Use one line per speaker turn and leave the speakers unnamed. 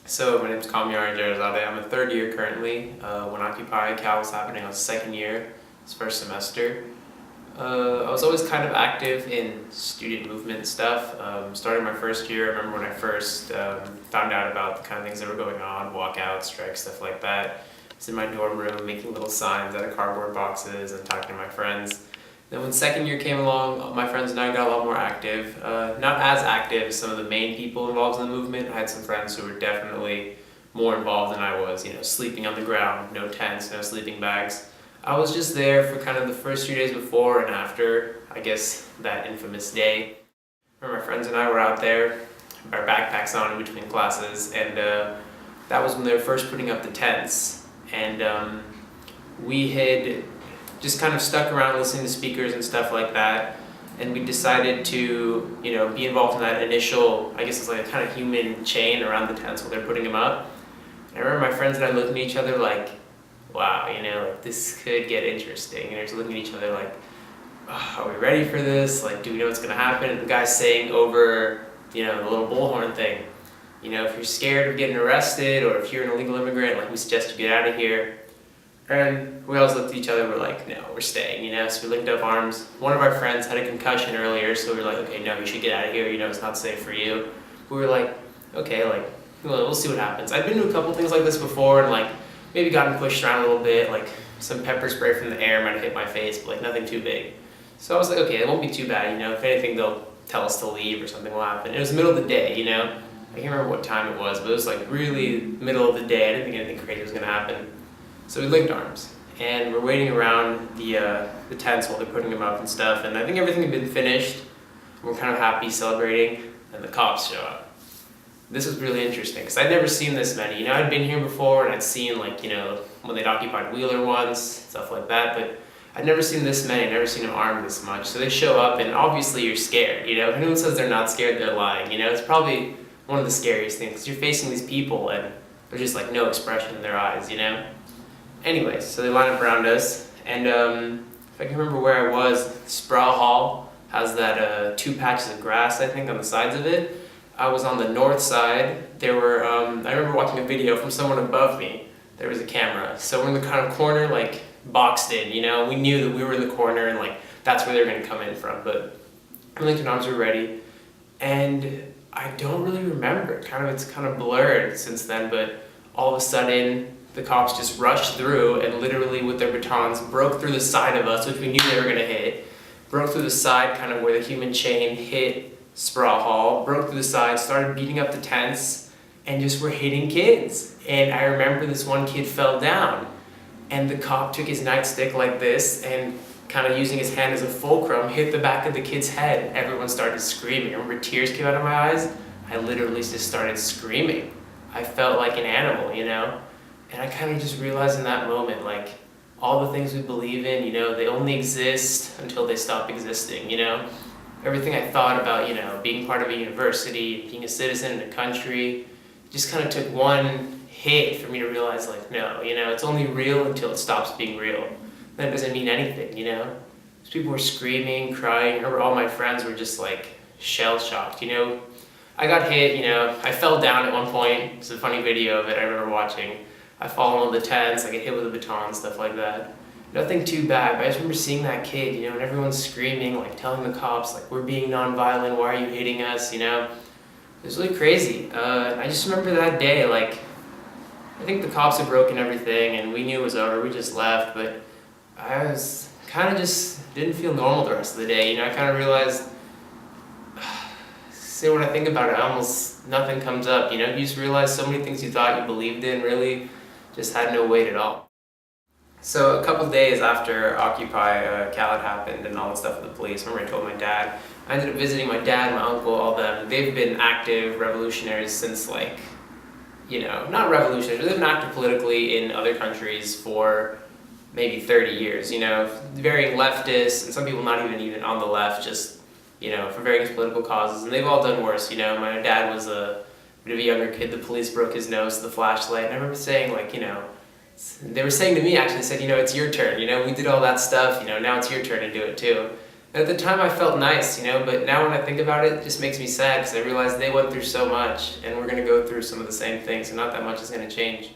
So my name's Kamyar and Jarahzadeh. I'm a third year currently. When Occupy Cal was happening, I was second year, it's first semester. I was always kind of active in student movement stuff. Starting my first year, I remember when I first found out about the kind of things that were going on, walkouts, strikes, stuff like that. I was in my dorm room making little signs out of cardboard boxes and talking to my friends. Then when second year came along, my friends and I got a lot more active. Not as active as some of the main people involved in the movement. I had some friends who were definitely more involved than I was, sleeping on the ground, no tents, no sleeping bags. I was just there for kind of the first few days before and after, I guess, that infamous day. My friends and I were out there, our backpacks on in between classes, and that was when they were first putting up the tents. And we had just kind of stuck around listening to speakers and stuff like that, and we decided to, be involved in that initial, I guess it's like a kind of human chain around the tents while they're putting them up. And I remember my friends and I looking at each other like, wow, like this could get interesting. And we're just looking at each other like, oh, are we ready for this? Like, do we know what's gonna happen? And the guy's saying over, the little bullhorn thing, if you're scared of getting arrested or if you're an illegal immigrant, like we suggest you get out of here. And we always looked at each other, we're like, no, we're staying, so we linked up arms. One of our friends had a concussion earlier, so we were like, okay, no, you should get out of here, it's not safe for you. We were like, okay, we'll see what happens. I've been to a couple things like this before and maybe gotten pushed around a little bit, some pepper spray from the air might have hit my face, but nothing too big. So I was like, okay, it won't be too bad, if anything they'll tell us to leave or something will happen. It was the middle of the day, I can't remember what time it was, but it was really middle of the day. I didn't think anything crazy was gonna happen. So we linked arms, and we're waiting around the tents while they're putting them up and stuff, and I think everything had been finished. We're kind of happy, celebrating, and the cops show up. This was really interesting, because I'd never seen this many. I'd been here before, and I'd seen, when they'd occupied Wheeler once, stuff like that, but I'd never seen this many, never seen them armed this much. So they show up, and obviously you're scared, If anyone says they're not scared, they're lying, It's probably one of the scariest things, because you're facing these people, and there's just, no expression in their eyes, Anyways, so they line up around us, and if I can remember where I was, Sproul Hall has that 2 patches of grass, I think, on the sides of it. I was on the north side. There were, I remember watching a video from someone above me. There was a camera. So we're in the kind of corner, boxed in, We knew that we were in the corner, and that's where they were going to come in from. But Lincoln arms were ready, and I don't really remember. It's kind of blurred since then, but all of a sudden, the cops just rushed through and literally with their batons broke through the side of us, which we knew they were going to hit, broke through the side kind of where the human chain hit Sproul Hall, broke through the side, started beating up the tents, and just were hitting kids. And I remember this one kid fell down, and the cop took his nightstick like this and kind of using his hand as a fulcrum, hit the back of the kid's head. Everyone started screaming. I remember tears came out of my eyes. I literally just started screaming. I felt like an animal, And I kind of just realized in that moment, all the things we believe in, they only exist until they stop existing, Everything I thought about, being part of a university, being a citizen in a country, just kind of took one hit for me to realize, no, it's only real until it stops being real. That doesn't mean anything, These people were screaming, crying. I remember all my friends were just, shell-shocked, I got hit, I fell down at one point. It's a funny video of it I remember watching. I fall on the tents, I get hit with a baton, stuff like that. Nothing too bad, but I just remember seeing that kid, and everyone's screaming, telling the cops, we're being nonviolent, why are you hitting us, It was really crazy. I just remember that day, I think the cops had broken everything, and we knew it was over, we just left, but I was kind of just didn't feel normal the rest of the day, I kind of realized, when I think about it, almost nothing comes up, You just realize so many things you thought you believed in really just had no weight at all. So a couple days after Occupy Cal had happened and all that stuff with the police, remember I told my dad, I ended up visiting my dad, my uncle, all them. They've been active revolutionaries since not revolutionaries, but they've been active politically in other countries for maybe 30 years, varying leftists, and some people not even on the left, just for various political causes, and they've all done worse, My dad was a bit of a younger kid, the police broke his nose with the flashlight, and I remember saying, they were saying to me, actually, they said, it's your turn, we did all that stuff, now it's your turn to do it too. At the time I felt nice, but now when I think about it, it just makes me sad because I realize they went through so much and we're going to go through some of the same things and not that much is going to change.